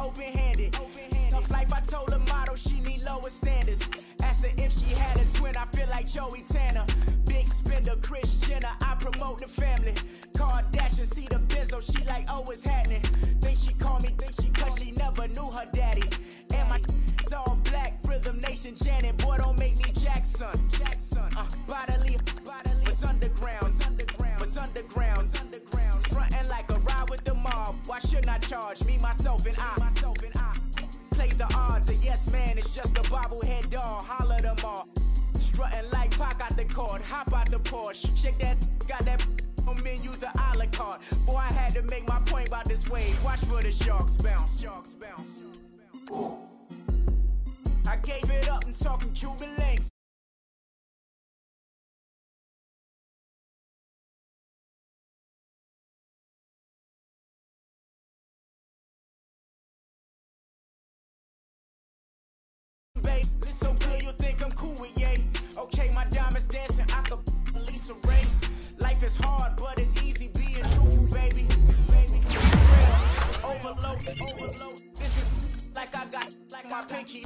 open-handed. Tough life, I told her motto, she need lower standards. Asked her if she had a twin, I feel like Joey Tanner. Big spender, Kris Jenner, I promote the family. Kardashian, see the Benzo, she like, oh, it's happening. Think she call me, cause she never knew her daddy. And my all black, Rhythm Nation, Janet, boy, don't make me Jackson. Bodily, it's underground, it's underground. Frontin' like a ride with the mob. Why shouldn't I charge me, myself, and I? Play the odds, a yes man, it's just a bobblehead doll. Holler them all. Strutting like Pac out the court, hop out the Porsche. Shake that, got that on menus, the a la carte. Boy, I had to make my point about this wave. Watch for the sharks bounce. I gave it up and talking Cuban links. Babe, it's so good you think I'm cool with yay. Okay, my diamonds dancing, I could Lisa Ray. Life is hard, but it's easy being truthful, baby. Overload. This is like I got like my pinky.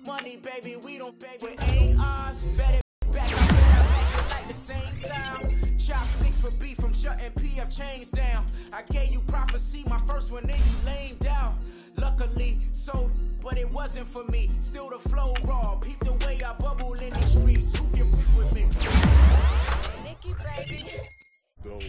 Money, baby, we don't pay with ARs. Bet it back, I match it like the same style. Chopsticks for beef from shutting PF chains down. I gave you prophecy, my first one, then you lame down. Luckily, sold, but it wasn't for me. Still the flow raw, peep the way I bubble in these streets. Who can with me? Nikki, baby. Go.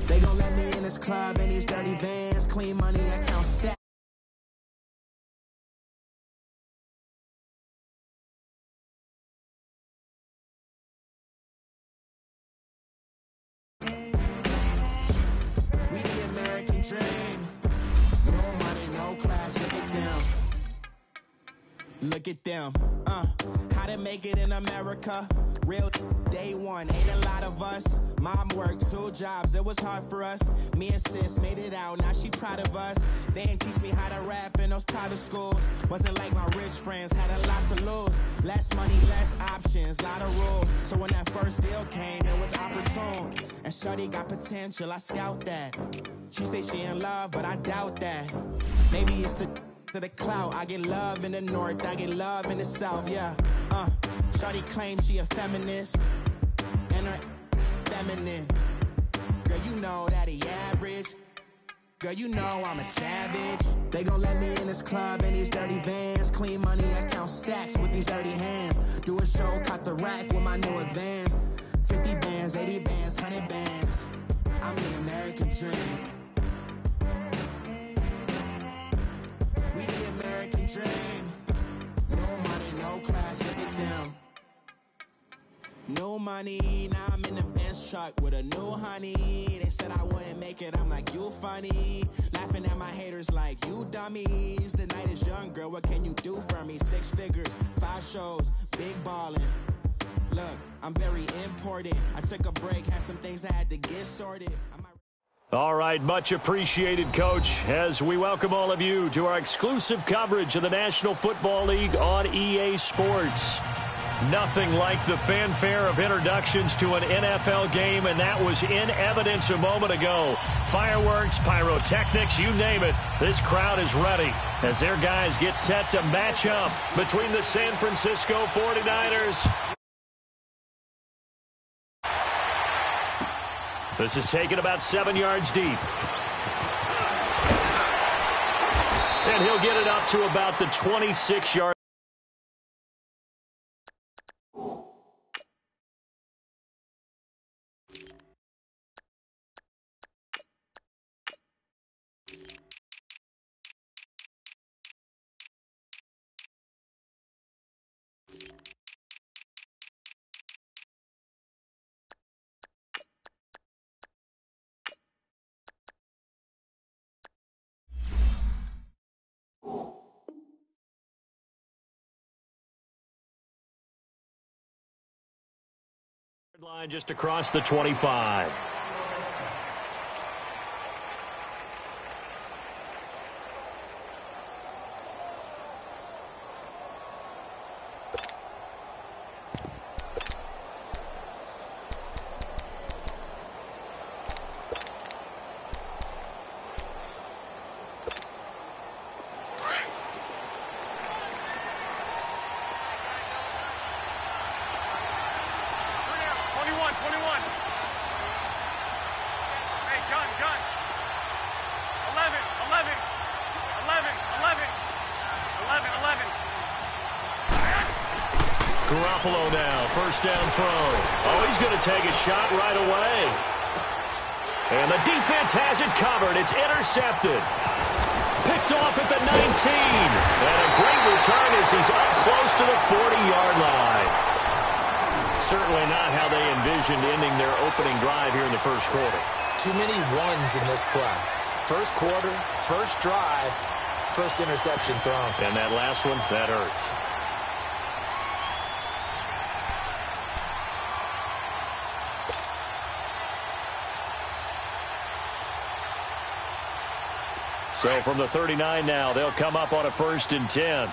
They gon' let me in this club in these dirty vans, clean money, account stack. We the American dream. No money, no class, look at them. How to make it in America? Real day one, ain't a lot of us. Mom worked 2 jobs, it was hard for us. Me and sis made it out, now she proud of us. They didn't teach me how to rap in those private schools. Wasn't like my rich friends, had a lot to lose. Less money, less options, lot of rules. So when that first deal came, it was opportune. And shorty got potential, I scout that. She say she in love, but I doubt that. Maybe it's to the clout. I get love in the north, I get love in the south, yeah. Shorty claims she a feminist, and her feminine. Girl, you know that he average. Girl, you know I'm a savage. They gon' let me in this club in these dirty vans, clean money, I count stacks with these dirty hands. Do a show, caught the rack with my new advance. 50 bands, 80 bands, 100 bands. I'm the American dream. We the American dream. No money, no class, look at them. No money, now I'm in the Benz truck with a new honey. They said I wouldn't make it, I'm like, you funny. Laughing at my haters like, you dummies. The night is young, girl, what can you do for me? 6 figures, 5 shows, big ballin'. Look, I'm very important. I took a break, had some things I had to get sorted. All right, much appreciated, Coach, as we welcome all of you to our exclusive coverage of the National Football League on EA Sports. Nothing like the fanfare of introductions to an NFL game, and that was in evidence a moment ago. Fireworks, pyrotechnics, you name it. This crowd is ready as their guys get set to match up between the San Francisco 49ers. This is taken about 7 yards deep. And he'll get it up to about the 26-yard. Line just across the 25. Now, first down throw. Oh, he's going to take a shot right away. And the defense has it covered. It's intercepted. Picked off at the 19. And a great return as he's up close to the 40-yard line. Certainly not how they envisioned ending their opening drive here in the first quarter. Too many ones in this play. First quarter, first drive, first interception thrown. And that last one, that hurts. So from the 39 now, they'll come up on a 1st and 10.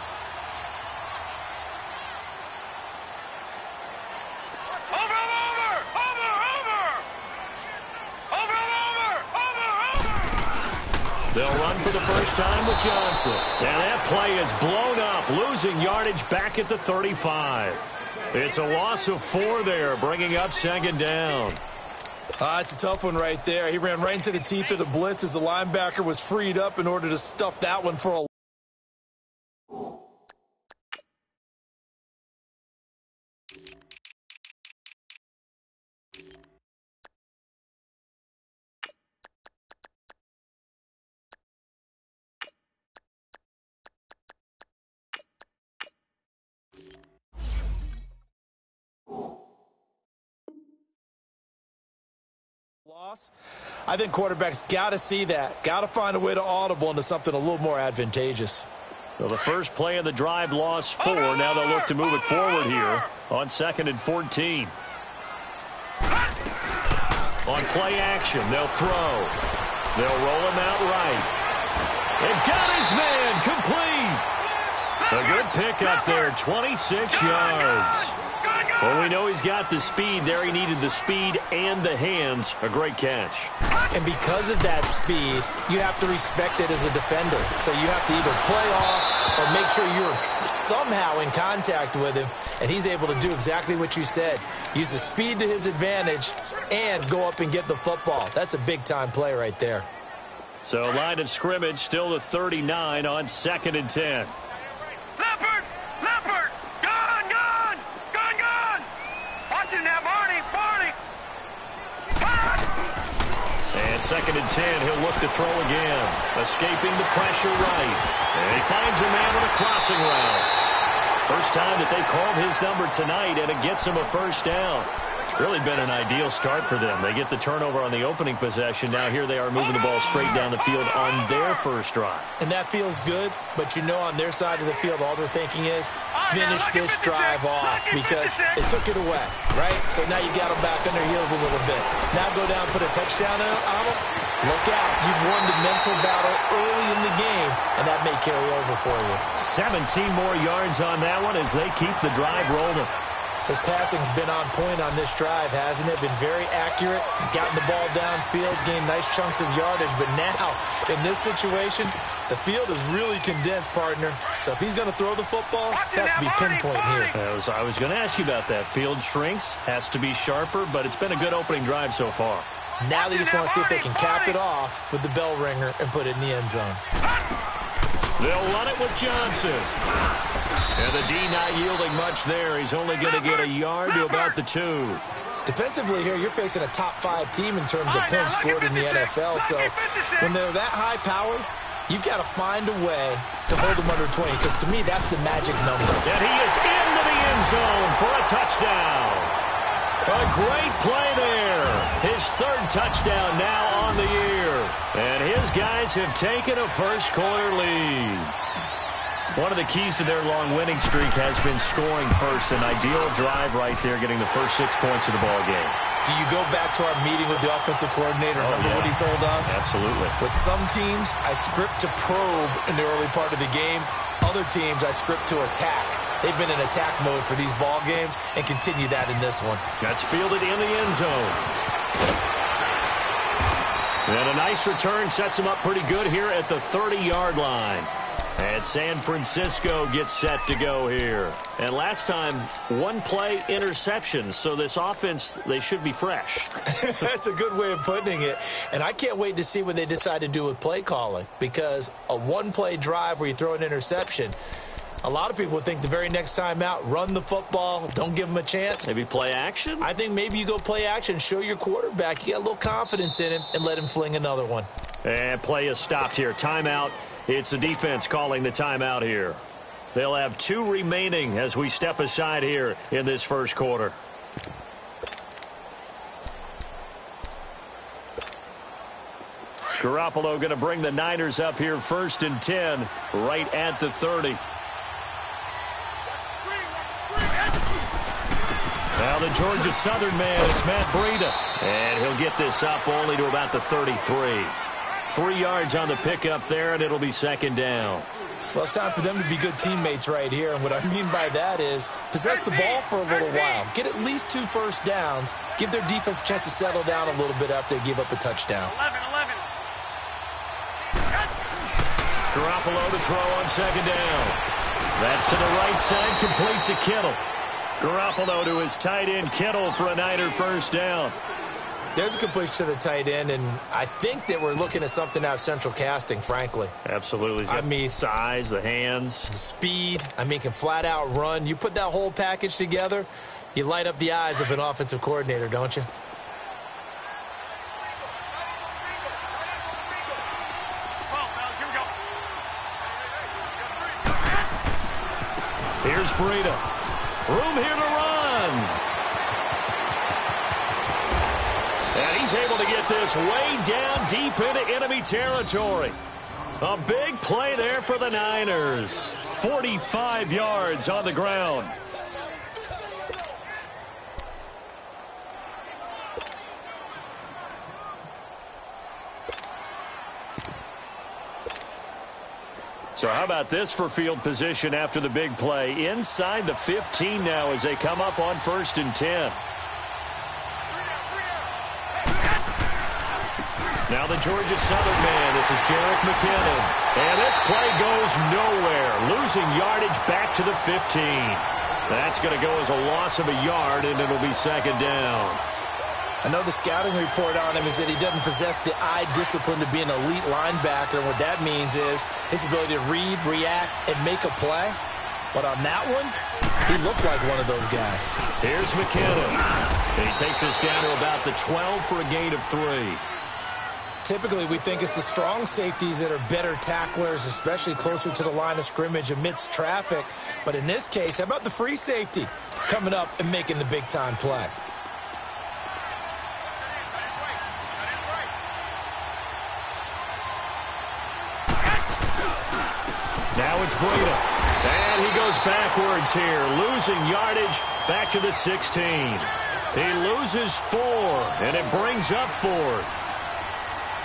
They'll run for the first time with Johnson. And that play is blown up, losing yardage back at the 35. It's a loss of 4 there, bringing up 2nd down. It's a tough one right there. He ran right into the teeth of the blitz as the linebacker was freed up in order to stuff that one for a loss. I think quarterbacks got to see that. Got to find a way to audible into something a little more advantageous. So the first play of the drive lost 4. Now they'll look to move it forward here on 2nd and 14. On play action, they'll throw. They'll roll him out right. And got his man complete. A good pickup there, 26 yards. Well, we know he's got the speed there. He needed the speed and the hands. A great catch. And because of that speed, you have to respect it as a defender. So you have to either play off or make sure you're somehow in contact with him. And he's able to do exactly what you said. Use the speed to his advantage and go up and get the football. That's a big-time play right there. So line of scrimmage still the 39 on 2nd and 10. And 2nd and 10, he'll look to throw again. Escaping the pressure right. And he finds a man with a crossing route. First time that they called his number tonight, and it gets him a first down. Really been an ideal start for them. They get the turnover on the opening possession. Now here they are moving the ball straight down the field on their first drive. And that feels good, but you know on their side of the field, all they're thinking is, finish this drive off because they took it away, right? So now you got them back on their heels a little bit. Now go down, put a touchdown on them. Look out. You've won the mental battle early in the game, and that may carry over for you. 17 more yards on that one as they keep the drive rolling. His passing's been on point on this drive, hasn't it? Been very accurate, gotten the ball downfield, gained nice chunks of yardage. But now, in this situation, the field is really condensed, partner. So if he's going to throw the football, that has to be pinpoint here. I was going to ask you about that. Field shrinks, has to be sharper, but it's been a good opening drive so far. Now they just want to see if they can cap it off with the bell ringer and put it in the end zone. They'll run it with Johnson. And the D not yielding much there. He's only going to get a yard to about the 2. Defensively here, you're facing a top-5 team in terms of points scored in the NFL. So when they're that high-powered, you've got to find a way to hold them under 20, because to me, that's the magic number. And he is into the end zone for a touchdown. A great play there. His 3rd touchdown now on the year. And his guys have taken a first-quarter lead. One of the keys to their long winning streak has been scoring first. An ideal drive right there, getting the first 6 points of the ball game. Do you go back to our meeting with the offensive coordinator? Remember what he told us? Absolutely. With some teams, I script to probe in the early part of the game. Other teams, I script to attack. They've been in attack mode for these ball games and continue that in this one. That's fielded in the end zone. And a nice return sets him up pretty good here at the 30-yard line. And San Francisco gets set to go here. And last time, one play interception. So this offense, they should be fresh. That's a good way of putting it. And I can't wait to see what they decide to do with play calling. Because a one-play drive where you throw an interception, a lot of people think the very next time out, run the football, don't give them a chance. Maybe play action? I think maybe you go play action, show your quarterback. You got a little confidence in him, and let him fling another one. And play is stopped here. Timeout. It's the defense calling the timeout here. They'll have 2 remaining as we step aside here in this first quarter. Garoppolo going to bring the Niners up here 1st and 10, right at the 30. Now the Georgia Southern man, it's Matt Breida. And he'll get this up only to about the 33. 3 yards on the pickup there, and it'll be 2nd down. Well, it's time for them to be good teammates right here. And what I mean by that is possess the ball for a little while. Get at least 2 first downs. Give their defense a chance to settle down a little bit after they give up a touchdown. 11. Garoppolo to throw on 2nd down. That's to the right side, complete to Kittle. Garoppolo to his tight end, Kittle, for a Niner first down. There's a completion to the tight end, and I think that we're looking at something out of central casting, frankly. Absolutely. I mean, size, the hands. Speed. I mean, can flat out run. You put that whole package together, you light up the eyes of an offensive coordinator, don't you? Here's Breida. Room here to run. And he's able to get this way down deep into enemy territory. A big play there for the Niners. 45 yards on the ground. So how about this for field position after the big play? Inside the 15 now as they come up on 1st and 10. Now the Georgia Southern man, this is Jerick McKinnon. And this play goes nowhere. Losing yardage back to the 15. That's going to go as a loss of a yard, and it'll be 2nd down. I know the scouting report on him is that he doesn't possess the eye discipline to be an elite linebacker. And what that means is his ability to read, react, and make a play. But on that one, he looked like one of those guys. Here's McKinnon. And he takes us down to about the 12 for a gain of 3. Typically, we think it's the strong safeties that are better tacklers, especially closer to the line of scrimmage amidst traffic. But in this case, how about the free safety coming up and making the big-time play? Now it's Breida. And he goes backwards here, losing yardage back to the 16. He loses 4, and it brings up 4th.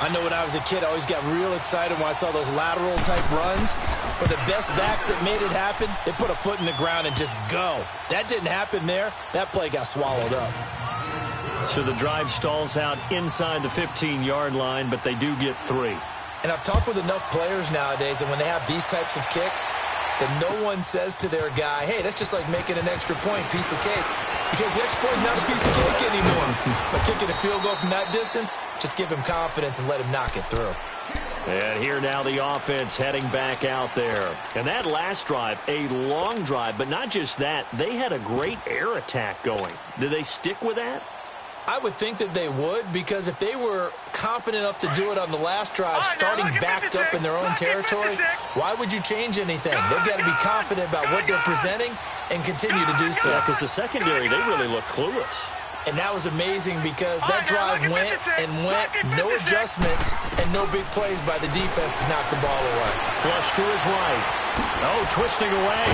I know when I was a kid, I always got real excited when I saw those lateral-type runs. But the best backs that made it happen, they put a foot in the ground and just go. That didn't happen there. That play got swallowed up. So the drive stalls out inside the 15-yard line, but they do get 3. And I've talked with enough players nowadays, and when they have these types of kicks, that no one says to their guy, hey, that's just like making an extra point, piece of cake. Because the extra point is not a piece of cake anymore. But kicking a field goal from that distance, just give him confidence and let him knock it through. And here now the offense heading back out there. And that last drive, a long drive, but not just that, they had a great air attack going. Do they stick with that? I would think that they would, because if they were confident enough to do it on the last drive, starting backed up in their own territory, why would you change anything? They've got to be confident about what they're presenting and continue to do so. Yeah, because the secondary, they really look clueless. And that was amazing because that drive went and went, no adjustments and no big plays by the defense to knock the ball away. Flush to his right. Oh, twisting away.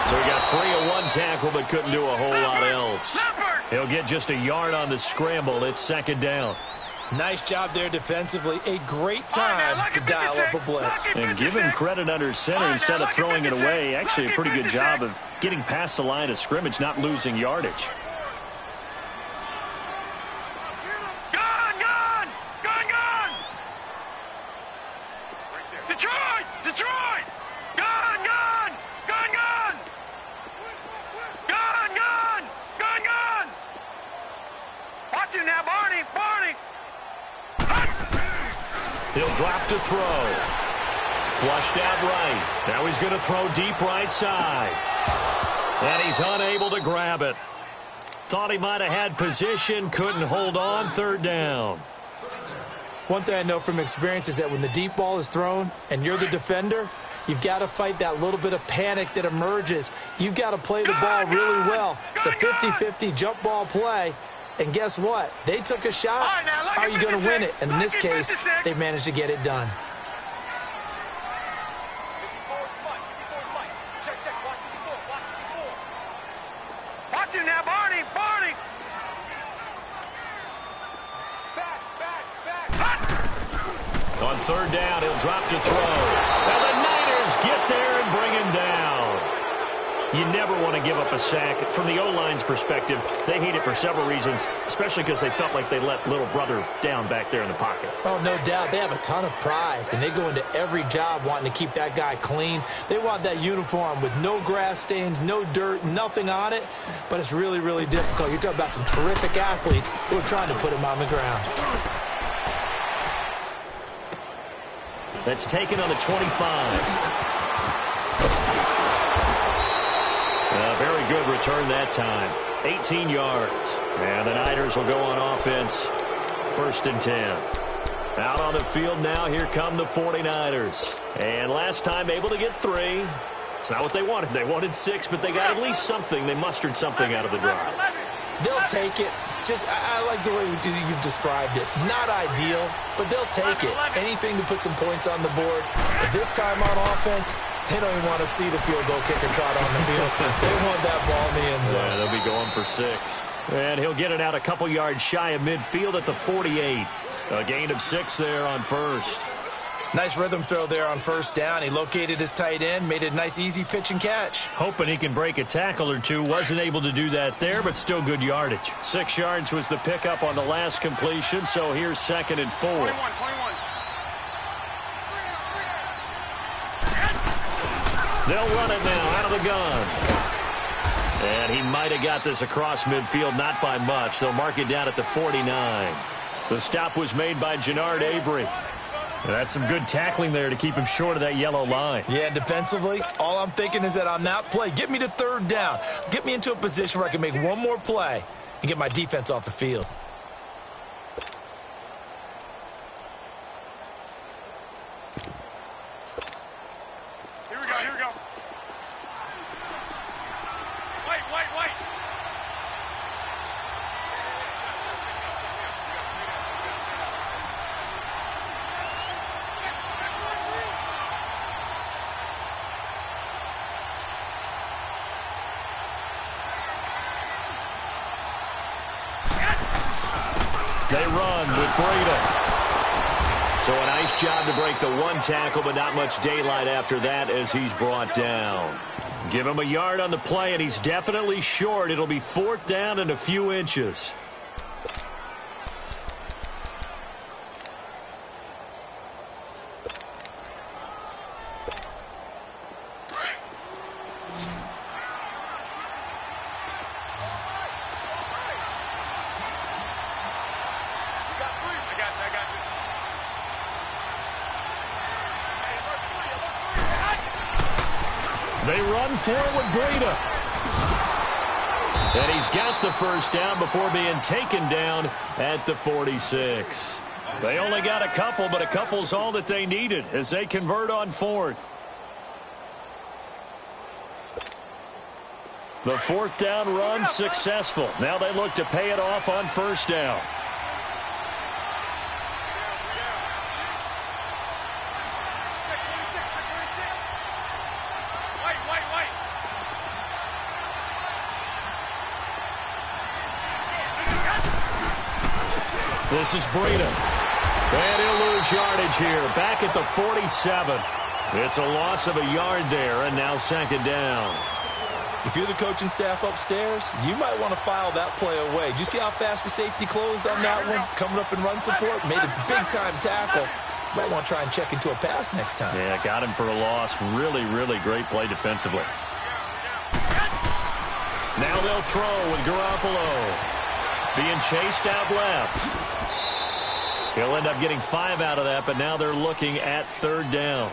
So he got free of one tackle but couldn't do a whole lot else. He'll get just a yard on the scramble. It's second down. Nice job there defensively. A great time to dial up a blitz. And give him credit under center instead of throwing it away. Actually, a pretty good job of getting past the line of scrimmage, not losing yardage. He'll drop to throw. Flushed out right. Now he's going to throw deep right side. And he's unable to grab it. Thought he might have had position. Couldn't hold on. Third down. One thing I know from experience is that when the deep ball is thrown and you're the defender, you've got to fight that little bit of panic that emerges. You've got to play the ball really well. It's a 50-50 jump ball play. And guess what? They took a shot. How are you going to win it? And in this case, they managed to get it done. Watch him now, Barney. Barney. On third down, he'll drop to throw. And the Niners get there and bring him down. You never want to give up a sack. From the O-line's perspective, they hate it for several reasons, especially because they felt like they let little brother down back there in the pocket. Oh, no doubt. They have a ton of pride, and they go into every job wanting to keep that guy clean. They want that uniform with no grass stains, no dirt, nothing on it, but it's really, really difficult. You're talking about some terrific athletes who are trying to put him on the ground. That's taken on the 25. Very good return that time. 18 yards. And the Niners will go on offense. 1st and 10. Out on the field now. Here come the 49ers. And last time able to get 3. It's not what they wanted. They wanted 6, but they got at least something. They mustered something out of the drive. They'll take it. I like the way you've described it. Not ideal, but they'll take it. Anything to put some points on the board. But this time on offense, they don't even want to see the field goal kicker trot on the field. They want that ball in the end zone. Yeah, they'll be going for 6. And he'll get it out a couple yards shy of midfield at the 48. A gain of 6 there on first. Nice rhythm throw there on first down. He located his tight end, made it a nice easy pitch and catch. Hoping he can break a tackle or two. Wasn't able to do that there, but still good yardage. 6 yards was the pickup on the last completion, so here's 2nd and 4. 21. They'll run it now out of the gun. And he might have got this across midfield, not by much. They'll mark it down at the 49. The stop was made by Jannard Avery. That's some good tackling there to keep him short of that yellow line. Yeah, defensively, all I'm thinking is that on that play, get me to 3rd down. Get me into a position where I can make one more play and get my defense off the field. Here we go. Wait. They run with Breida. So a nice job to break the 1 tackle, but not much daylight after that as he's brought down. Give him a yard on the play, and he's definitely short. It'll be 4th down and a few inches. They run for it with Breida. And he's got the 1st down before being taken down at the 46. They only got a couple, but a couple's all that they needed as they convert on 4th. The fourth down run successful. Now they look to pay it off on first down. This is Breida. And he'll lose yardage here. Back at the 47. It's a loss of a yard there, and now second down. If you're the coaching staff upstairs, you might want to file that play away. Did you see how fast the safety closed on that one? Coming up in run support, made a big-time tackle. Might want to try and check into a pass next time. Yeah, got him for a loss. Really, really great play defensively. Now they'll throw with Garoppolo. Being chased out left. He'll end up getting 5 out of that, but now they're looking at third down.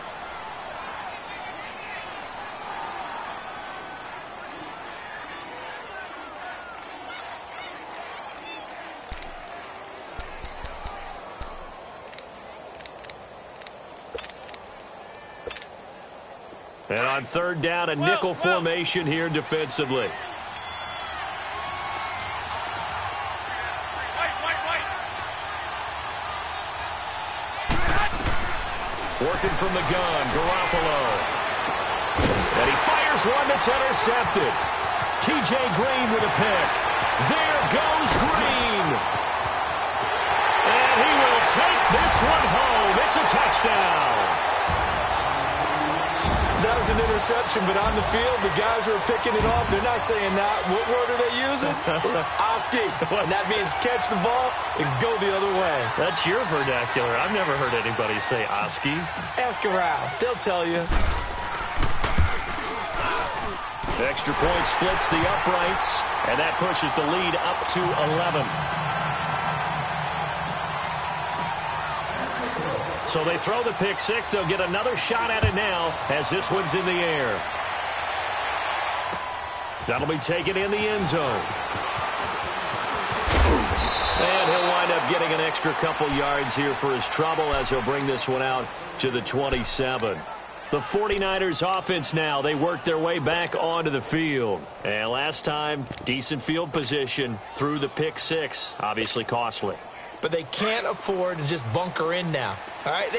And on third down, a nickel formation here defensively. Working from the gun, Garoppolo. And he fires one that's intercepted. T.J. Green with a pick. There goes Green. And he will take this one home. It's a touchdown. That was an interception, but on the field, the guys who are picking it off, they're not saying that. What word are they using? It's Oski. And that means catch the ball and go the other way. That's your vernacular. I've never heard anybody say Oski. Ask around. They'll tell you. Extra point splits the uprights, and that pushes the lead up to 11. So they throw the pick six. They'll get another shot at it now as this one's in the air. That'll be taken in the end zone. And he'll wind up getting an extra couple yards here for his trouble as he'll bring this one out to the 27. The 49ers offense now, they work their way back onto the field. And last time, decent field position through the pick six, obviously costly. But they can't afford to just bunker in now. All right,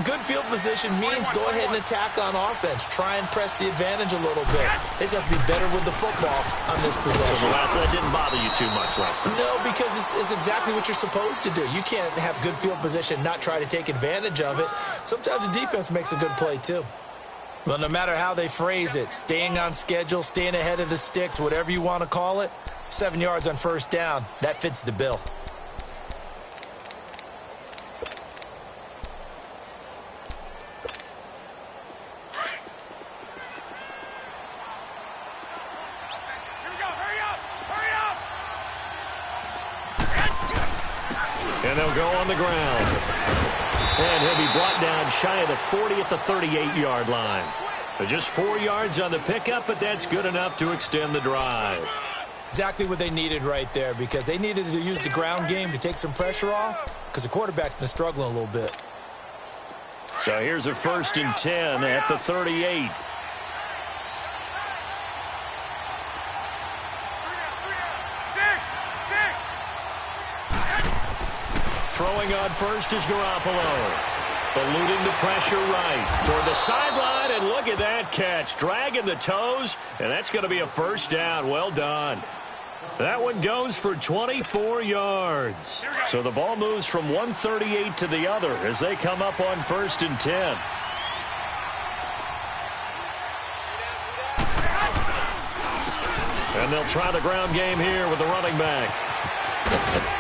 good field position means go ahead and attack on offense. Try and press the advantage a little bit. They just have to be better with the football on this possession. So that didn't bother you too much last time. No, because it's exactly what you're supposed to do. You can't have good field position, not try to take advantage of it. Sometimes the defense makes a good play too. Well, no matter how they phrase it, staying on schedule, staying ahead of the sticks, whatever you want to call it, 7 yards on first down, that fits the bill. And they'll go on the ground. And he'll be brought down shy of the 40 at the 38-yard line. Just 4 yards on the pickup, but that's good enough to extend the drive. Exactly what they needed right there, because they needed to use the ground game to take some pressure off, because the quarterback's been struggling a little bit. So here's a 1st and 10 at the 38. Throwing on first is Garoppolo. Eluding the pressure right toward the sideline, and look at that catch. Dragging the toes, and that's going to be a first down. Well done. That one goes for 24 yards. So the ball moves from 138 to the other as they come up on 1st and 10. And they'll try the ground game here with the running back.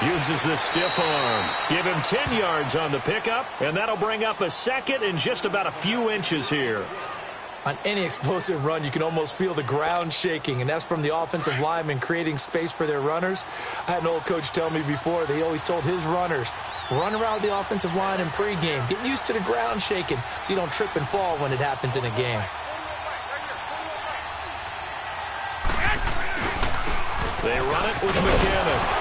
Uses the stiff arm. Give him 10 yards on the pickup, and that'll bring up a second in just about a few inches here. On any explosive run, you can almost feel the ground shaking, and that's from the offensive linemen creating space for their runners. I had an old coach tell me before, they always told his runners, run around the offensive line in pregame. Get used to the ground shaking so you don't trip and fall when it happens in a game. They run it with McKinnon.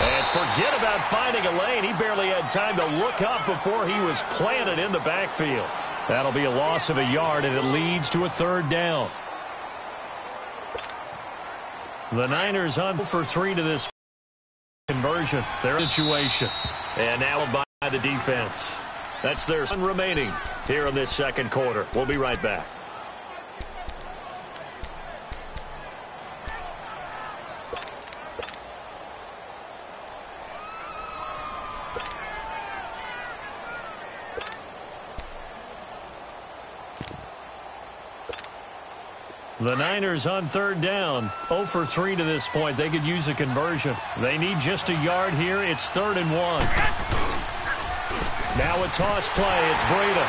And forget about finding a lane. He barely had time to look up before he was planted in the backfield. That'll be a loss of a yard, and it leads to a 3rd down. The Niners on for 3 to this conversion. Their situation. And now by the defense. That's their one remaining here in this second quarter. We'll be right back. The Niners on third down, 0 for 3 to this point. They could use a conversion. They need just a yard here. It's 3rd and 1. Now a toss play. It's Breida.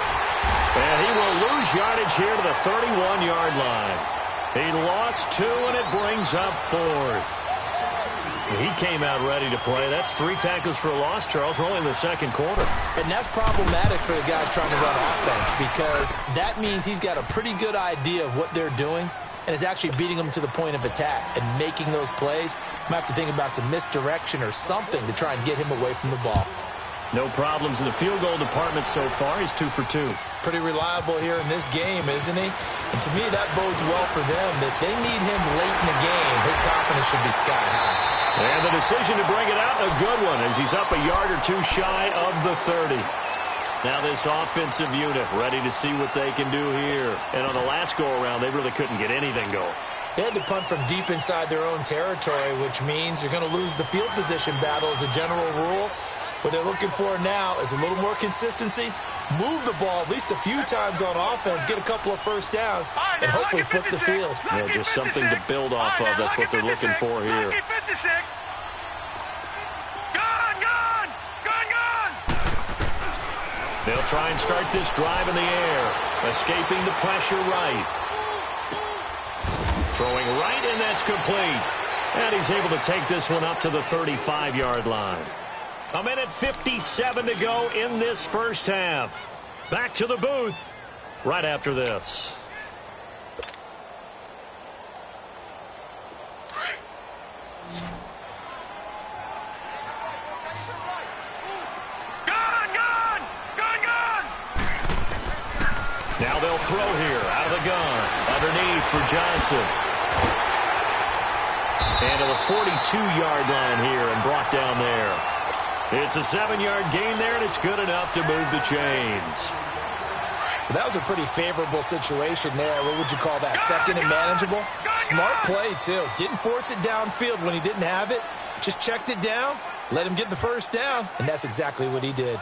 And he will lose yardage here to the 31-yard line. He lost 2, and it brings up 4th. He came out ready to play. That's 3 tackles for a loss, Charles. We're only in the second quarter. And that's problematic for the guys trying to run offense because that means he's got a pretty good idea of what they're doing and is actually beating them to the point of attack and making those plays. Might have to think about some misdirection or something to try and get him away from the ball. No problems in the field goal department so far. He's 2 for 2. Pretty reliable here in this game, isn't he? And to me, that bodes well for them. If they need him late in the game, his confidence should be sky high. And the decision to bring it out, a good one, as he's up a yard or 2 shy of the 30. Now this offensive unit ready to see what they can do here. And on the last go-around, they really couldn't get anything going. They had to punt from deep inside their own territory, which means you're going to lose the field position battle as a general rule. What they're looking for now is a little more consistency, move the ball at least a few times on offense, get a couple of first downs, and hopefully flip the field. Yeah, just something to build off of. That's what they're looking for here. They'll try and start this drive in the air, escaping the pressure right. Throwing right, and that's complete. And he's able to take this one up to the 35-yard line. 1:57 to go in this first half. Back to the booth right after this. Now they'll throw here out of the gun. Underneath for Johnson. And to the 42-yard line here and brought down there. It's a 7-yard gain there, and it's good enough to move the chains. That was a pretty favorable situation there. What would you call that? Second and manageable? Smart play, too. Didn't force it downfield when he didn't have it. Just checked it down, let him get the first down, and that's exactly what he did.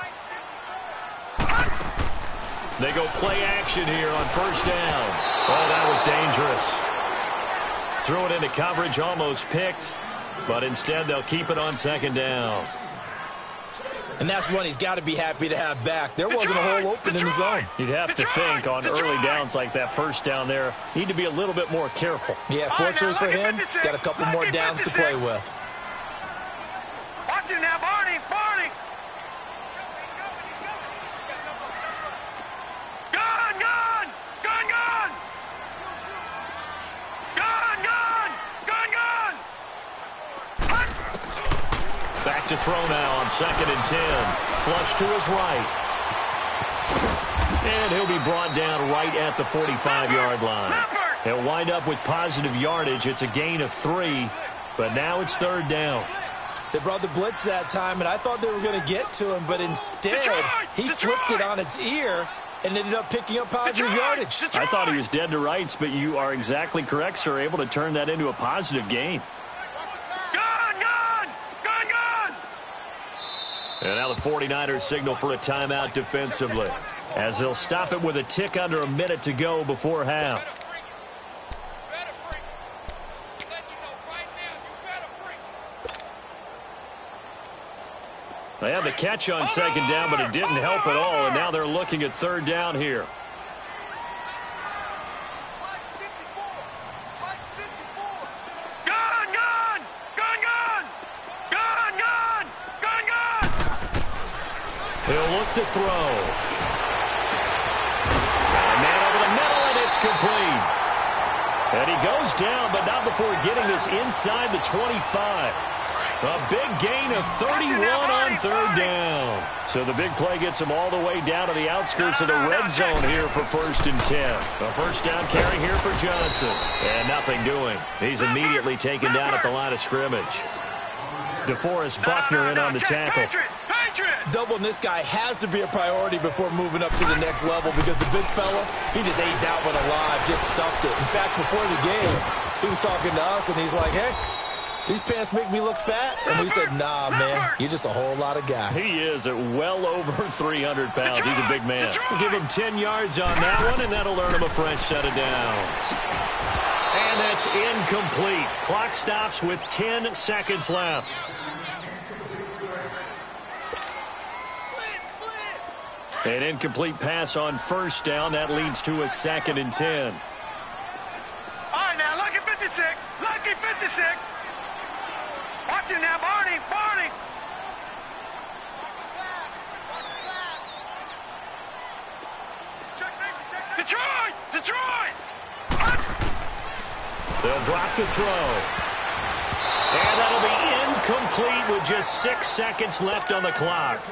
They go play action here on first down. Oh, that was dangerous. Threw it into coverage, almost picked, but instead they'll keep it on second down. And that's one he's got to be happy to have back. There wasn't a hole open in the zone. You'd have to think on early downs like that first down there, need to be a little bit more careful. Yeah, fortunately for him, got a couple more downs to play with. Watch it now, Barney. Back to throw now on 2nd and 10. Flush to his right. And he'll be brought down right at the 45-yard line. He'll wind up with positive yardage. It's a gain of 3, but now it's 3rd down. They brought the blitz that time, and I thought they were going to get to him, but instead he flipped it on its ear and ended up picking up positive yardage. I thought he was dead to rights, but you are exactly correct, sir. Able to turn that into a positive gain. And now the 49ers signal for a timeout defensively, as they'll stop it with a tick under a minute to go before half. They had the catch on 2nd down, but it didn't help at all, and now they're looking at 3rd down here. He'll look to throw. And man over the middle, and it's complete. And he goes down, but not before getting this inside the 25. A big gain of 31 on third down. So the big play gets him all the way down to the outskirts of the red zone here for 1st and 10. A first down carry here for Johnson. And nothing doing. He's immediately taken down at the line of scrimmage. DeForest Buckner in on the tackle. Doubling this guy has to be a priority before moving up to the next level because the big fella, he just ate that one alive, just stuffed it. In fact, before the game, he was talking to us, and he's like, hey, these pants make me look fat? And we said, nah, man, you're just a whole lot of guy. He is at well over 300 pounds. He's a big man. We'll give him 10 yards on that one, and that'll earn him a fresh set of downs. And that's incomplete. Clock stops with 10 seconds left. An incomplete pass on first down. That leads to a 2nd and 10. All right, now, lucky 56. Lucky 56. Watch him now, Barney. Barney. Detroit. Detroit. They'll drop the throw. And that'll be incomplete with just 6 seconds left on the clock.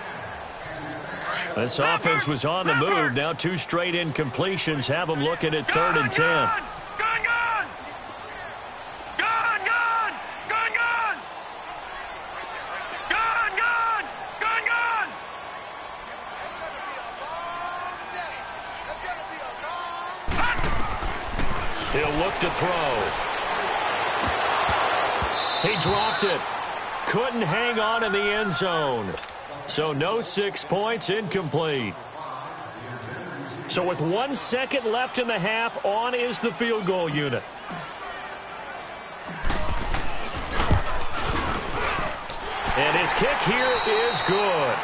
This offense was on the move. Now 2 straight incompletions have them looking at 3rd and 10. Gun, gun. Gun, gun. Gun, gun. Gun, gun. Gun, gun. It's going to be a long day. He'll look to throw. He dropped it. Couldn't hang on in the end zone. So no 6 points, incomplete. So with 1 second left in the half, on is the field goal unit. And his kick here is good.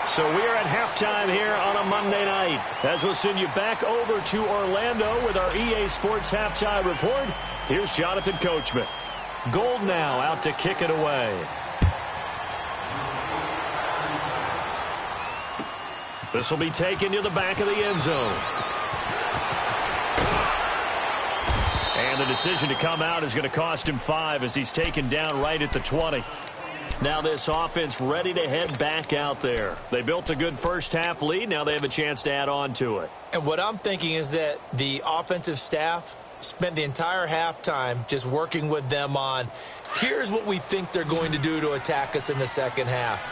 So we are at halftime here on a Monday night. As we'll send you back over to Orlando with our EA Sports Halftime Report, here's Jonathan Coachman. Gold now out to kick it away. This will be taken to the back of the end zone. And the decision to come out is going to cost him 5 as he's taken down right at the 20. Now this offense ready to head back out there. They built a good first half lead. Now they have a chance to add on to it. And what I'm thinking is that the offensive staff spent the entire halftime just working with them on, here's what we think they're going to do to attack us in the second half.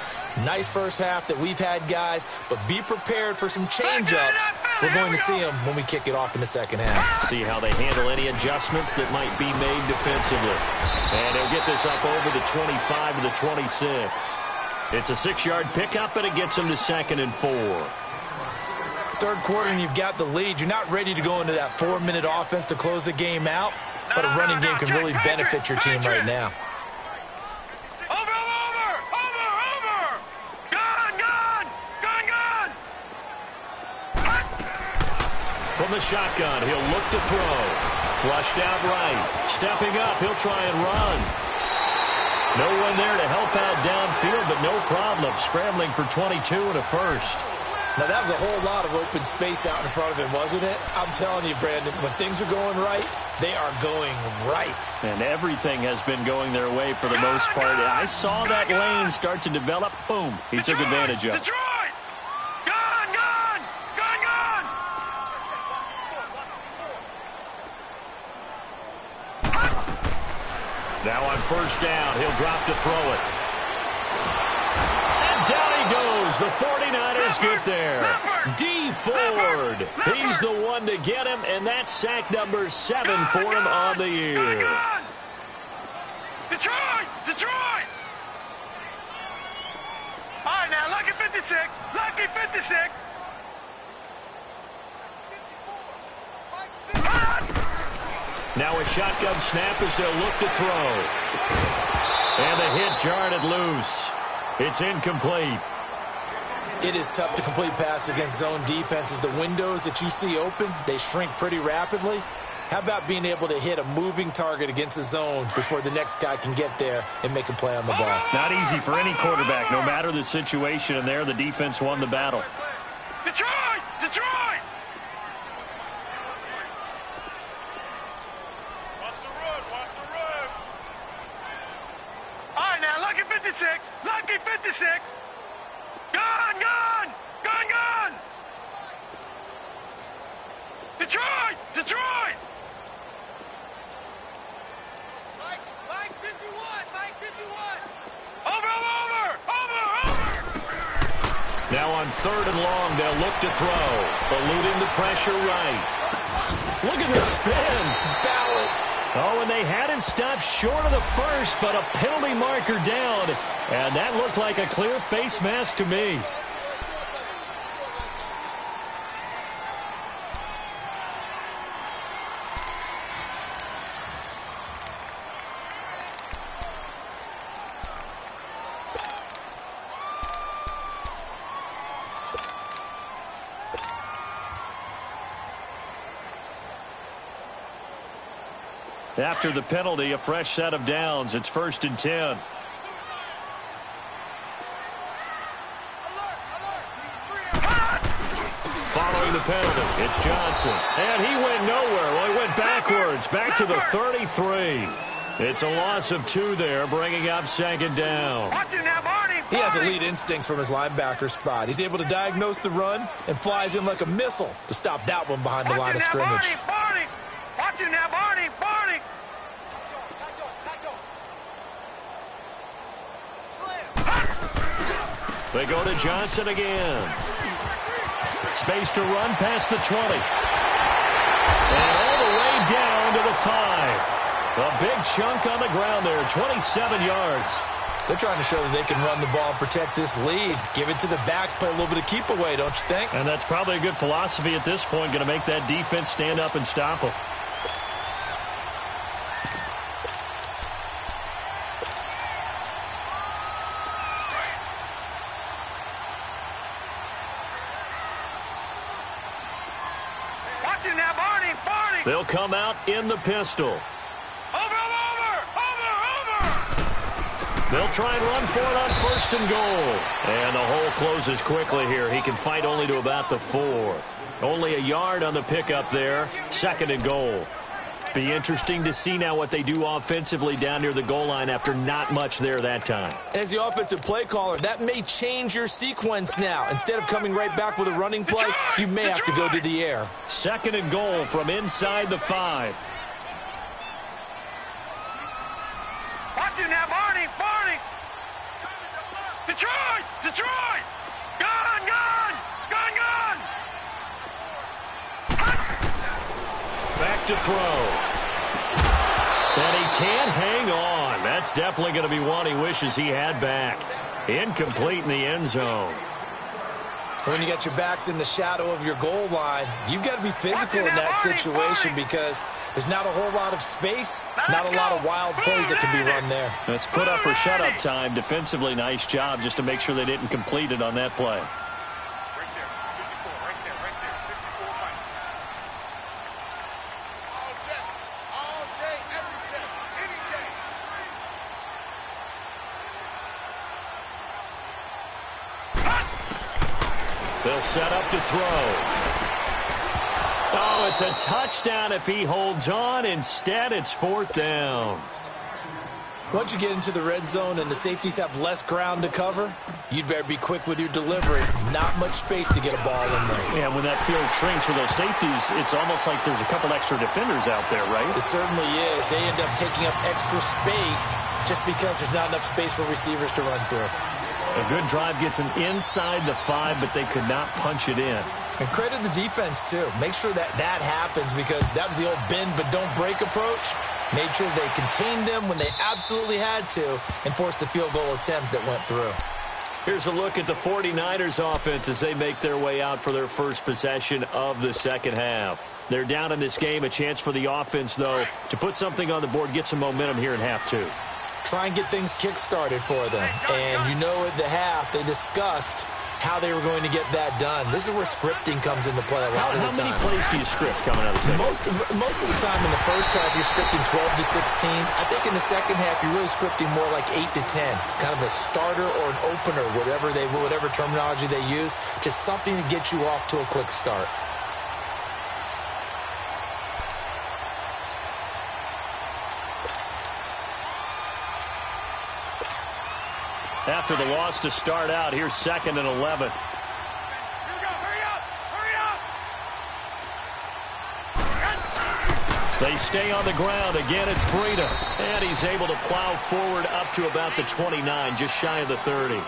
Nice first half that we've had, guys, but be prepared for some change-ups. We're going to see them when we kick it off in the second half. See how they handle any adjustments that might be made defensively. And they'll get this up over the 25 to the 26. It's a 6-yard pickup, and it gets them to 2nd and 4. Third quarter, and you've got the lead. You're not ready to go into that 4-minute offense to close the game out, but a running game can really benefit your team right now. From the shotgun, he'll look to throw. Flushed out right. Stepping up, he'll try and run. No one there to help out downfield, but no problem. Scrambling for 22 and a first. Now, that was a whole lot of open space out in front of him, wasn't it? I'm telling you, Brandon, when things are going right, they are going right. And everything has been going their way for the most part. I saw that lane start to develop. Boom. He took advantage of it. Now on first down, he'll drop to throw it. And down he goes. The 49ers get there. D. Ford. He's the one to get him, and that's sack number 7 for him on the year. Detroit! Detroit! All right, now, lucky 56. Lucky 56. Now a shotgun snap as they'll look to throw. And the hit jarred it loose. It's incomplete. It is tough to complete passes against zone defenses. The windows that you see open, they shrink pretty rapidly. How about being able to hit a moving target against a zone before the next guy can get there and make a play on the ball? Not easy for any quarterback. No matter the situation, and there the defense won the battle. Detroit! Detroit! Watch the road. Watch the road. All right, now, 56. Lucky 56. Gone, gone. Gone, gone. Detroit. Detroit. Mike 51. Mike 51. Over. Now on 3rd and long, they'll look to throw. Eluding the pressure right. Look at the spin. Balance. Oh, and they had it stopped short of the first, but a penalty marker down. And that looked like a clear face mask to me. After the penalty, a fresh set of downs. It's 1st and 10. Following the penalty, it's Johnson. And he went nowhere. Well, he went backwards, back to the 33. It's a loss of 2 there, bringing up 2nd down. Watch it now, Barney. He has elite instincts from his linebacker spot. He's able to diagnose the run and flies in like a missile to stop that one behind the line of scrimmage. Barney. Watch it now, Barney. They go to Johnson again. Space to run past the 20. And all the way down to the 5. A big chunk on the ground there, 27 yards. They're trying to show that they can run the ball and protect this lead. Give it to the backs, play a little bit of keep away, don't you think? And that's probably a good philosophy at this point, going to make that defense stand up and stop them. They'll come out in the pistol. Over. They'll try and run for it on 1st and goal. And the hole closes quickly here. He can fight only to about the 4. Only a yard on the pickup there. 2nd and goal. Be interesting to see now what they do offensively down near the goal line after not much there that time. As the offensive play caller, that may change your sequence now. Instead of coming right back with a running play, you may have to go to the air. 2nd and goal from inside the 5. Watch it now, Barney. Detroit. Gone. Back to throw. And he can't hang on. That's definitely going to be one he wishes he had back. Incomplete in the end zone. When you got your backs in the shadow of your goal line, you've got to be physical in that situation because there's not a whole lot of space, not a lot of wild plays that can be run there. That's put up or shut up time. Defensively, nice job just to make sure they didn't complete it on that play. They'll set up to throw. Oh, it's a touchdown if he holds on. Instead, it's 4th down. Once you get into the red zone and the safeties have less ground to cover, you'd better be quick with your delivery. Not much space to get a ball in there. Yeah, when that field shrinks for those safeties, it's almost like there's a couple extra defenders out there, right? It certainly is. They end up taking up extra space just because there's not enough space for receivers to run through. A good drive gets them inside the 5, but they could not punch it in. And credit the defense, too. Make sure that happens because that was the old bend but don't break approach. Made sure they contained them when they absolutely had to and forced the field goal attempt that went through. Here's a look at the 49ers offense as they make their way out for their first possession of the second half. They're down in this game. A chance for the offense, though, to put something on the board, get some momentum here in half 2. Try and get things kick-started for them. And you know at the half, they discussed how they were going to get that done. This is where scripting comes into play a lot of the time. How many plays do you script coming out of the second? Most of the time in the first half, you're scripting 12 to 16. I think in the second half, you're really scripting more like 8 to 10. Kind of a starter or an opener, whatever terminology they use. Just something to get you off to a quick start. after the loss to start out. Here's 2nd and 11. They stay on the ground. Again, it's Breida. And he's able to plow forward up to about the 29, just shy of the 30.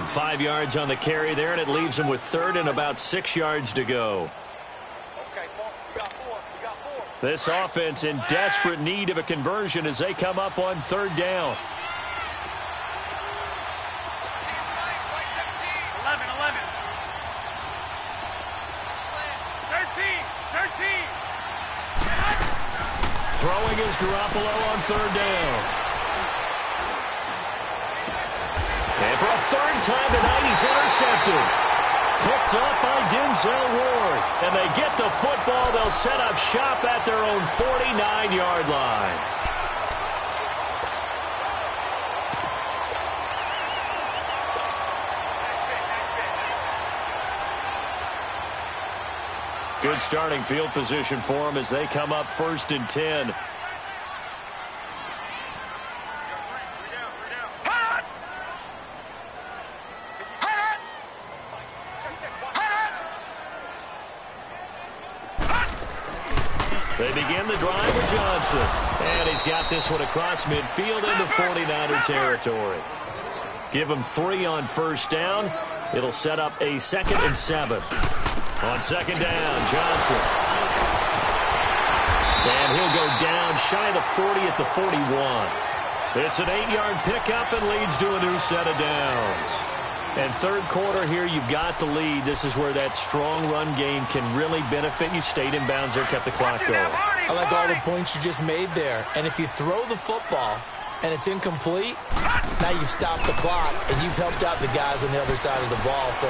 5 yards on the carry there, and it leaves him with 3rd and about 6 yards to go. This offense in desperate need of a conversion as they come up on 3rd down. 13. Throwing is Garoppolo on 3rd down. And for a 3rd time tonight, he's intercepted. Picked up by Denzel Ward. And they get the football. They'll set up shop at their own 49-yard line. Good starting field position for them as they come up 1st and 10. They begin the drive with Johnson. And he's got this one across midfield into 49er territory. Give him 3 on 1st down. It'll set up a 2nd and 7. On 2nd down, Johnson. And he'll go down shy of the 40 at the 41. It's an 8-yard pickup and leads to a new set of downs. And 3rd quarter here, you've got the lead. This is where that strong run game can really benefit you. Stayed in bounds there, kept the clock going. I like all the points you just made there. And if you throw the football and it's incomplete, now you've stopped the clock and you've helped out the guys on the other side of the ball. So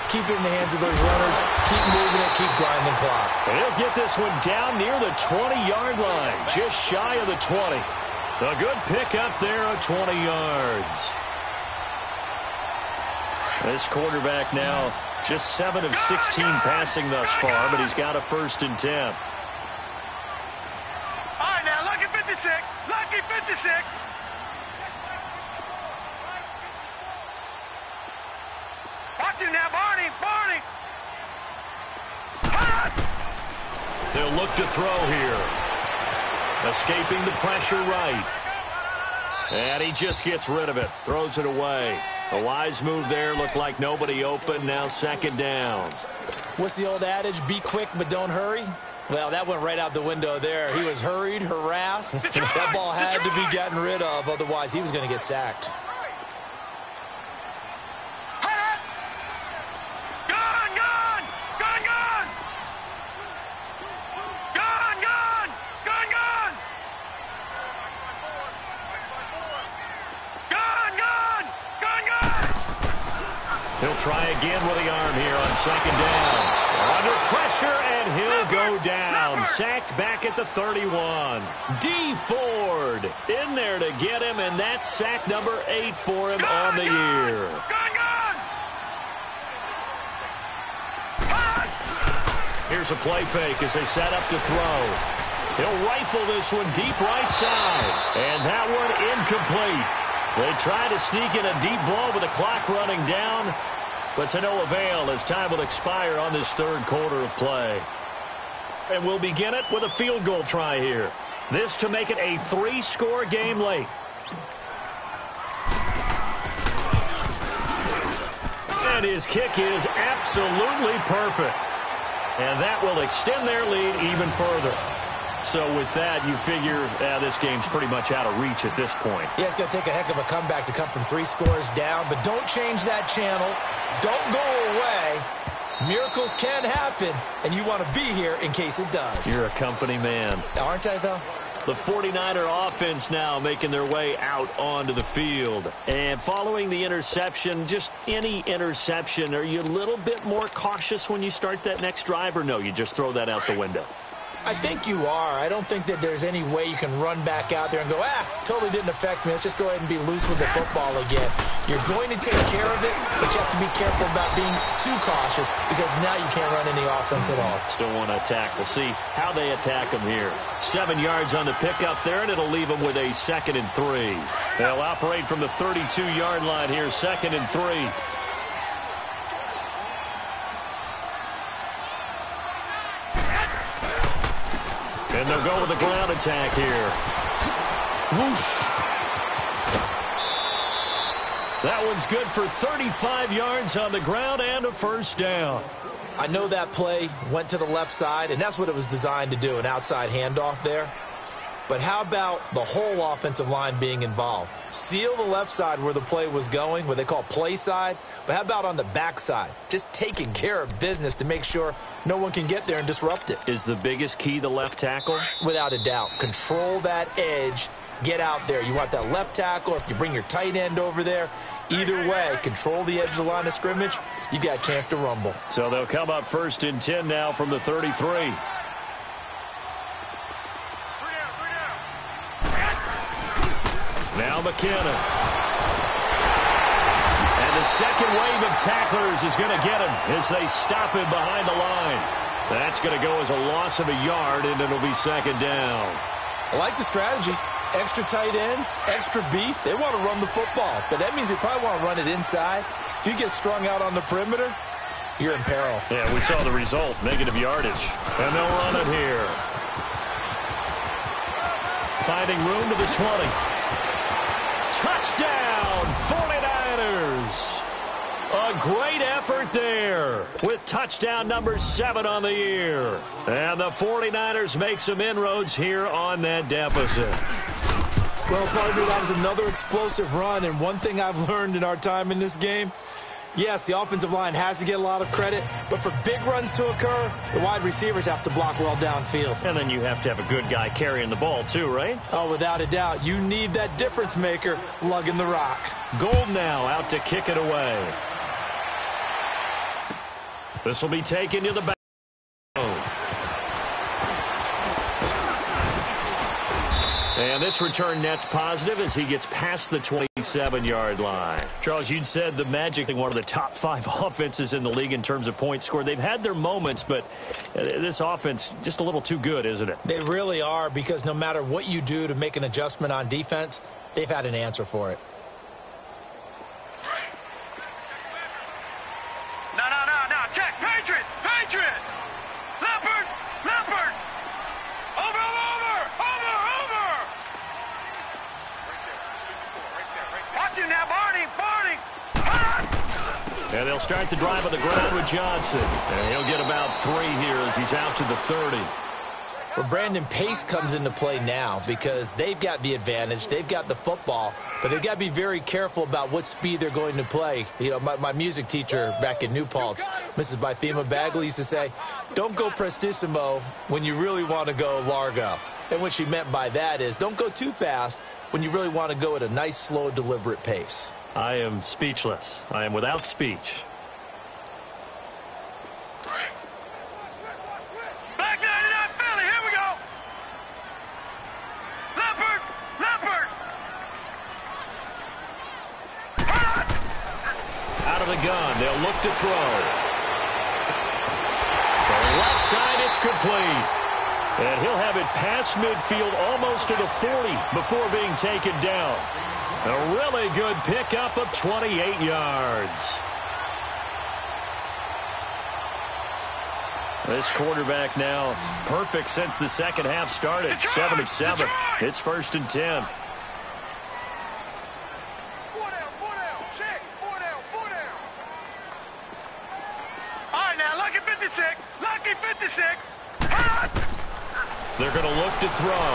keep it in the hands of those runners. Keep moving it. Keep grinding the clock. And he'll get this one down near the 20-yard line, just shy of the 20. A good pickup there of 20 yards. This quarterback now just 7 of 16 passing thus far, but he's got a 1st and 10. All right, now, lucky 56. Lucky 56. Watch him now, Barney. They'll look to throw here. Escaping the pressure right. And he just gets rid of it. Throws it away. A wise move there. Looked like nobody open. Now 2nd down. What's the old adage? Be quick, but don't hurry. Well, that went right out the window there. He was hurried, harassed. That ball had to be gotten rid of. Otherwise, he was going to get sacked. He'll try again with the arm here on 2nd down. Under pressure, and he'll go down. Sacked back at the 31. D. Ford in there to get him, and that's sack number 8 for him on the year. Here's a play fake as they set up to throw. He'll rifle this one deep right side. And that one incomplete. They try to sneak in a deep ball with the clock running down, but to no avail as time will expire on this 3rd quarter of play. And we'll begin it with a field goal try here. This to make it a 3-score game late. And his kick is absolutely perfect. And that will extend their lead even further. So with that, you figure this game's pretty much out of reach at this point. Yeah, it's going to take a heck of a comeback to come from 3 scores down, but don't change that channel. Don't go away. Miracles can happen, and you want to be here in case it does. You're a company man. Aren't I, though? The 49er offense now making their way out onto the field. And following the interception, just any interception, are you a little bit more cautious when you start that next drive, or no, you just throw that out the window? I think you are. I don't think that there's any way you can run back out there and go, totally didn't affect me. Let's just go ahead and be loose with the football again. You're going to take care of it, but you have to be careful about being too cautious because now you can't run any offense at all. Still want to attack. We'll see how they attack them here. 7 yards on the pickup there, and it'll leave them with a 2nd and 3. They'll operate from the 32-yard line here, 2nd and 3. And they'll go with a ground attack here. Whoosh. That one's good for 35 yards on the ground and a first down. I know that play went to the left side, and that's what it was designed to do, an outside handoff there. But how about the whole offensive line being involved? Seal the left side where the play was going, what they call play side. But how about on the back side? Just taking care of business to make sure no one can get there and disrupt it. Is the biggest key the left tackle? Without a doubt. Control that edge. Get out there. You want that left tackle. If you bring your tight end over there, either way, control the edge of the line of scrimmage, you got a chance to rumble. So they'll come up 1st and 10 now from the 33. Now McKinnon. And the second wave of tacklers is going to get him as they stop him behind the line. That's going to go as a loss of a yard, and it'll be 2nd down. I like the strategy. Extra tight ends, extra beef. They want to run the football, but that means they probably want to run it inside. If you get strung out on the perimeter, you're in peril. Yeah, we saw the result, negative yardage. And they'll run it here. Finding room to the 20. Touchdown, 49ers. A great effort there with touchdown number 7 on the year. And the 49ers make some inroads here on that deficit. Well, partner, that was another explosive run, and one thing I've learned in our time in this game, yes, the offensive line has to get a lot of credit, but for big runs to occur, the wide receivers have to block well downfield. And then you have to have a good guy carrying the ball too, right? Oh, without a doubt. You need that difference maker lugging the rock. Gold now out to kick it away. This will be taken to the back. And this return net's positive as he gets past the 27-yard line. Charles, you'd said the Magic are one of the top 5 offenses in the league in terms of points scored. They've had their moments, but this offense just a little too good, isn't it? They really are, because no matter what you do to make an adjustment on defense, they've had an answer for it. No. Check. Patriot. Leopard. Over. Watch him now, Barney. And they'll start the drive on the ground with Johnson. And he'll get about 3 here as he's out to the 30. Well, Brandon, pace comes into play now because they've got the advantage. They've got the football, but they've got to be very careful about what speed they're going to play. You know, my music teacher back in New Paltz, Mrs. Bythema Bagley, used to say, don't go prestissimo when you really want to go largo. And what she meant by that is don't go too fast when you really want to go at a nice, slow, deliberate pace. I am speechless. I am without speech. Back 99 Philly. Here we go. Leopard. Out of the gun, they'll look to throw. From the left side, it's complete. And he'll have it past midfield almost to the 40 before being taken down. A really good pickup of 28 yards. This quarterback now perfect since the second half started. 7 of 7. It's 1st and 10. 4 down. Check. 4 down. All right, now, lucky 56. They're going to look to throw.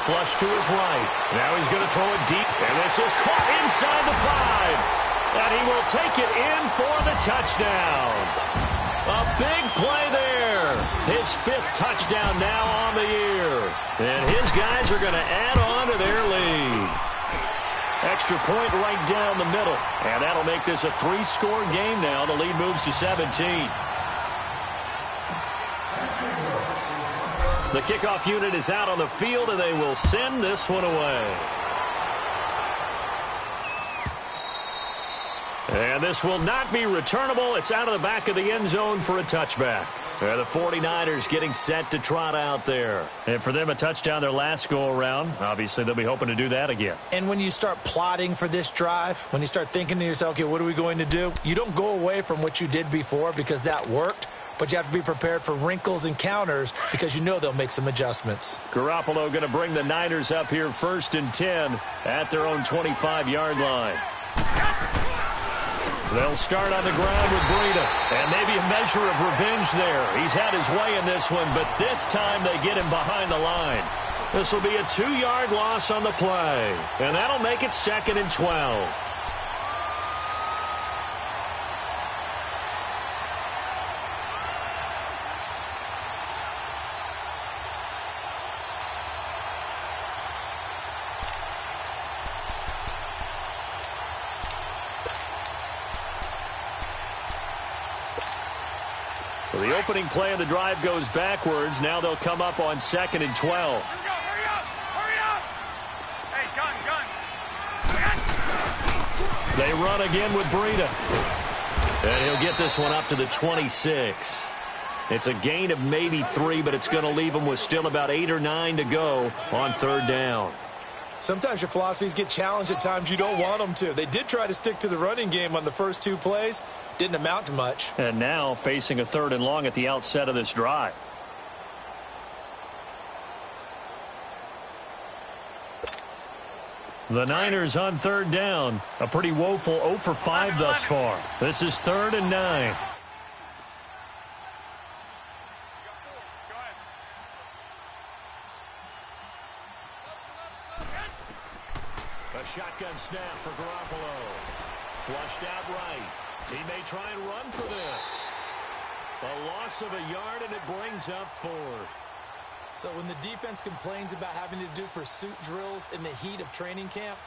Flush to his right. Now he's going to throw it deep. And this is caught inside the 5. And he will take it in for the touchdown. A big play there. His 5th touchdown now on the year. And his guys are going to add on to their lead. Extra point right down the middle. And that'll make this a 3-score game now. The lead moves to 17. The kickoff unit is out on the field, and they will send this one away. And this will not be returnable. It's out of the back of the end zone for a touchback. The 49ers getting set to trot out there. And for them, a touchdown their last go-around. Obviously, they'll be hoping to do that again. And when you start plotting for this drive, when you start thinking to yourself, okay, what are we going to do? You don't go away from what you did before because that worked, but you have to be prepared for wrinkles and counters because you know they'll make some adjustments. Garoppolo going to bring the Niners up here 1st and 10 at their own 25-yard line. They'll start on the ground with Breida, and maybe a measure of revenge there. He's had his way in this one, but this time they get him behind the line. This will be a 2-yard loss on the play, and that'll make it 2nd and 12. So the opening play of the drive goes backwards. Now they'll come up on 2nd and 12. Hurry up! Hurry up! Hey, gun! They run again with Breida. And he'll get this one up to the 26. It's a gain of maybe 3, but it's going to leave them with still about 8 or 9 to go on 3rd down. Sometimes your philosophies get challenged at times you don't want them to. They did try to stick to the running game on the first 2 plays. Didn't amount to much. And now facing a 3rd and long at the outset of this drive. The Niners on 3rd down. A pretty woeful 0 for 5 thus far. This is 3rd and 9. A shotgun snap for Garoppolo. Flushed out right. He may try and run for this. A loss of a yard, and it brings up 4th. So when the defense complains about having to do pursuit drills in the heat of training camp,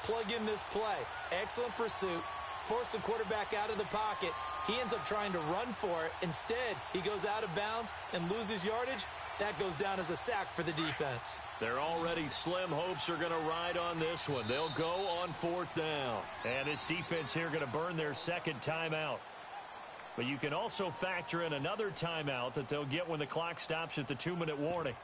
plug in this play. Excellent pursuit. Force the quarterback out of the pocket. He ends up trying to run for it. Instead, he goes out of bounds and loses yardage. That goes down as a sack for the defense. Their already slim hopes are going to ride on this one. They'll go on 4th down. And this defense here going to burn their 2nd timeout. But you can also factor in another timeout that they'll get when the clock stops at the 2-minute warning.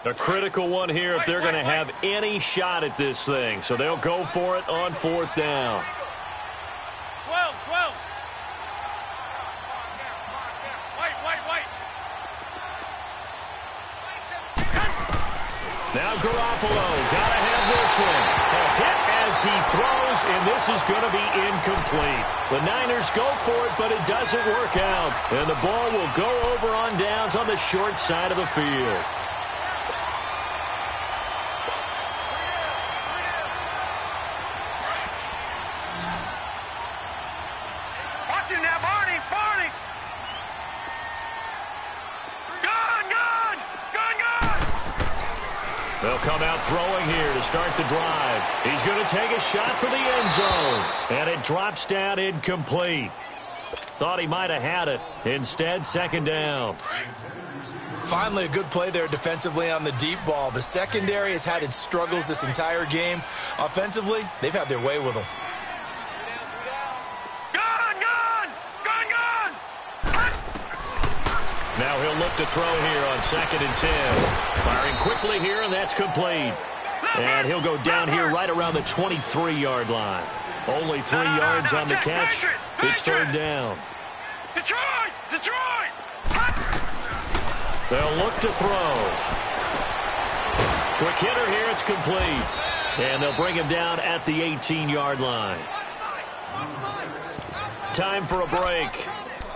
A critical one here if they're going to have any shot at this thing. So they'll go for it on 4th down. 12. Wait. Now Garoppolo got to have this one. A hit as he throws, and this is going to be incomplete. The Niners go for it, but it doesn't work out. And the ball will go over on downs on the short side of the field. They'll come out throwing here to start the drive. He's going to take a shot for the end zone. And it drops down incomplete. Thought he might have had it. Instead, 2nd down. Finally, a good play there defensively on the deep ball. The secondary has had its struggles this entire game. Offensively, they've had their way with them. Now he'll look to throw here on 2nd and 10. Firing quickly here, and that's complete. And he'll go down here right around the 23-yard line. Only 3 yards on the catch. It's 3rd down. Detroit! They'll look to throw. Quick hitter here, it's complete. And they'll bring him down at the 18-yard line. Time for a break.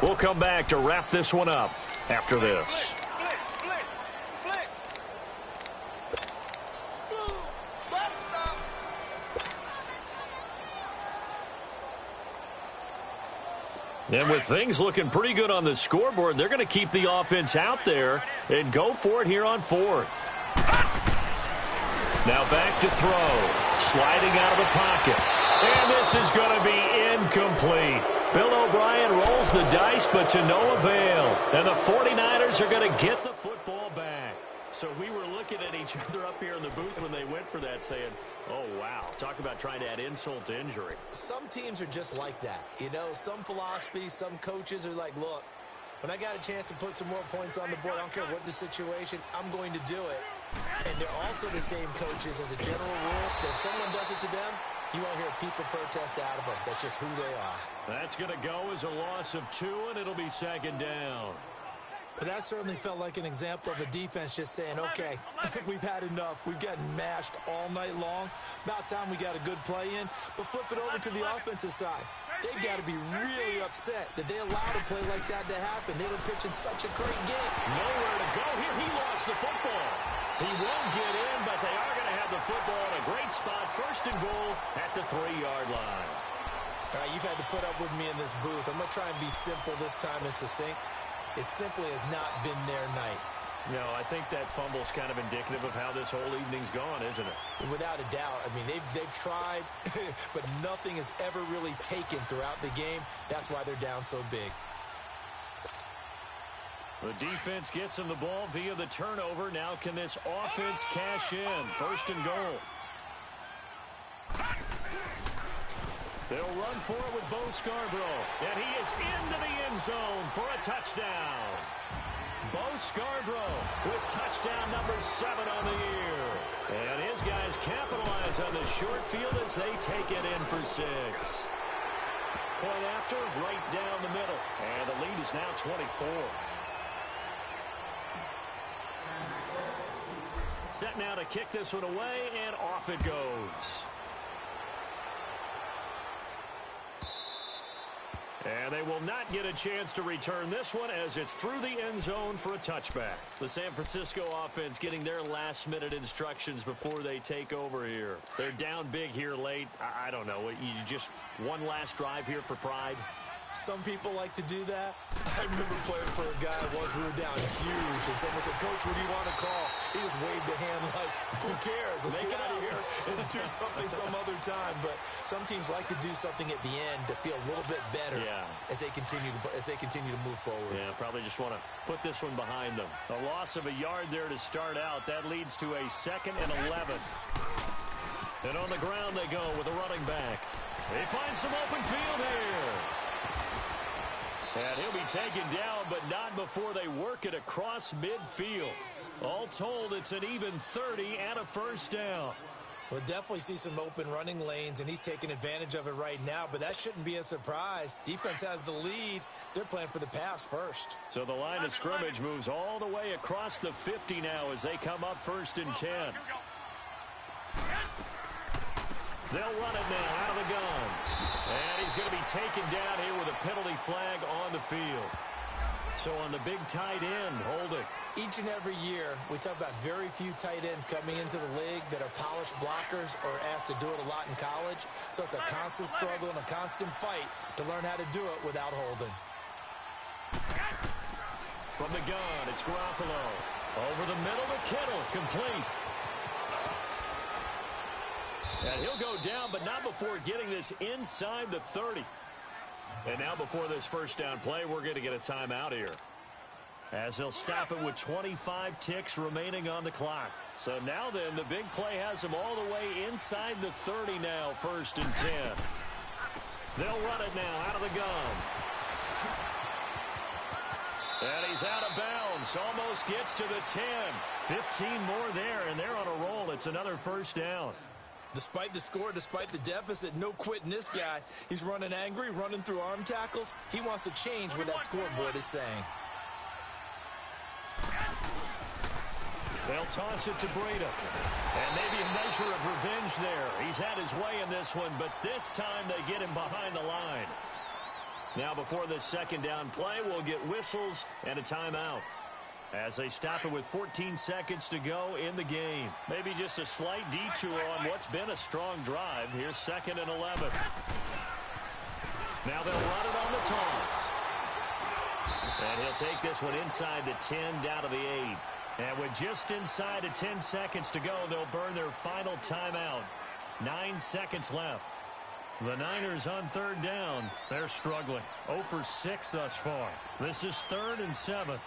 We'll come back to wrap this one up after this. And with things looking pretty good on the scoreboard, they're going to keep the offense out there and go for it here on fourth. Now back to throw. Sliding out of the pocket. And this is going to be incomplete. Bill O'Brien rolls the dice, but to no avail. And the 49ers are going to get the football back. So we were looking at each other up here in the booth when they went for that, saying, oh, wow. Talk about trying to add insult to injury. Some teams are just like that. You know, some philosophies, some coaches are like, look, when I got a chance to put some more points on the board, I don't care what the situation, I'm going to do it. And they're also the same coaches as a general rule that if someone does it to them, you won't hear people protest out of them. That's just who they are. That's going to go as a loss of 2, and it'll be second down. But that certainly felt like an example of a defense just saying, okay, we've had enough. We've gotten mashed all night long. About time we got a good play in. But flip it over to the offensive side. They've got to be really upset that they allowed a play like that to happen. They were pitching such a great game. Nowhere to go here. He lost the football. He won't get in, but they are going to have the football in a great spot. First and goal at the 3-yard line. All right, you've had to put up with me in this booth. I'm going to try and be simple this time and succinct. It simply has not been their night. No, I think that fumble's kind of indicative of how this whole evening's gone, isn't it? Without a doubt. I mean, they've tried, but nothing has ever really taken throughout the game. That's why they're down so big. The defense gets him the ball via the turnover. Now can this offense cash in? First and goal. They'll run for it with Bo Scarborough. And he is into the end zone for a touchdown. Bo Scarborough with touchdown number 7 on the year. And his guys capitalize on the short field as they take it in for 6. Point after, right down the middle. And the lead is now 24. Set now to kick this one away, and off it goes. And they will not get a chance to return this one as it's through the end zone for a touchback. The San Francisco offense getting their last-minute instructions before they take over here. They're down big here late. I don't know. You just one last drive here for pride? Some people like to do that. I remember playing for a guy once. We were down huge, and someone said, Coach, what do you want to call? He just waved a hand like, who cares? Let's get out of here and do something some other time. But some teams like to do something at the end to feel a little bit better as they continue to move forward. Yeah, probably just want to put this one behind them. A loss of a yard there to start out. That leads to a 2nd and 11. And on the ground they go with a running back. They find some open field here. And he'll be taken down, but not before they work it across midfield. All told, it's an even 30 and a first down. We'll definitely see some open running lanes, and he's taking advantage of it right now, but that shouldn't be a surprise. Defense has the lead. They're playing for the pass first. So the line of scrimmage moves all the way across the 50 now as they come up 1st and 10. They'll run it now out of the gun. And he's going to be taken down here with a penalty flag on the field. So on the big tight end, holding. Each and every year, we talk about very few tight ends coming into the league that are polished blockers or asked to do it a lot in college. So it's a constant struggle and a constant fight to learn how to do it without holding. From the gun, it's Garoppolo. Over the middle to Kittle, complete. And he'll go down, but not before getting this inside the 30. And now before this first down play, we're going to get a timeout here, as they'll stop it with 25 ticks remaining on the clock. So now then, the big play has him all the way inside the 30 now, 1st and 10. They'll run it now out of the gun. And he's out of bounds. Almost gets to the 10. 15 more there, and they're on a roll. It's another first down. Despite the score, despite the deficit, no quitting this guy. He's running angry, running through arm tackles. He wants to change what that scoreboard is saying. They'll toss it to Breida. And maybe a measure of revenge there. He's had his way in this one, but this time they get him behind the line. Now before this second down play, we'll get whistles and a timeout, as they stop it with 14 seconds to go in the game. Maybe just a slight detour on what's been a strong drive. Here's 2nd and 11. Now they'll run it on the toss. And he'll take this one inside the 10, down to the 8. And with just inside of 10 seconds to go, they'll burn their final timeout. 9 seconds left. The Niners on third down. They're struggling. 0 for 6 thus far. This is 3rd and 7. 13.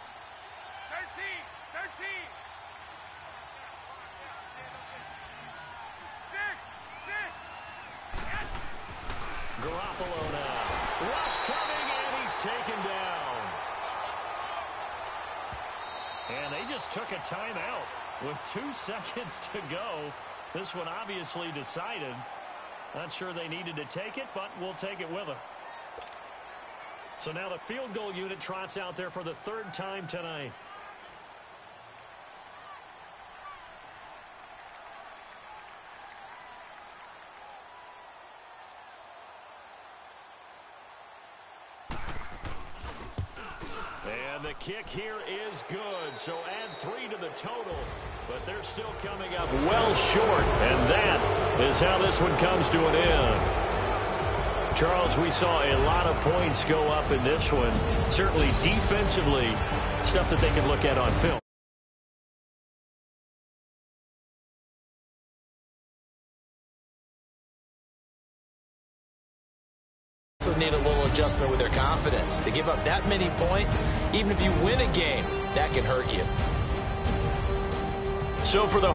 Garoppolo now. Rush coming, and he's taken down. And they just took a timeout with 2 seconds to go. This one obviously decided. Not sure they needed to take it, but we'll take it with them. So now the field goal unit trots out there for the 3rd time tonight. And the kick here is good, so add 3 to the total. But they're still coming up well short, and that is how this one comes to an end. Charles, we saw a lot of points go up in this one. Certainly defensively, stuff that they can look at on film. Also need a little adjustment with their confidence. To give up that many points, even if you win a game, that can hurt you. So for the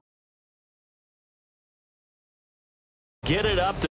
get it up to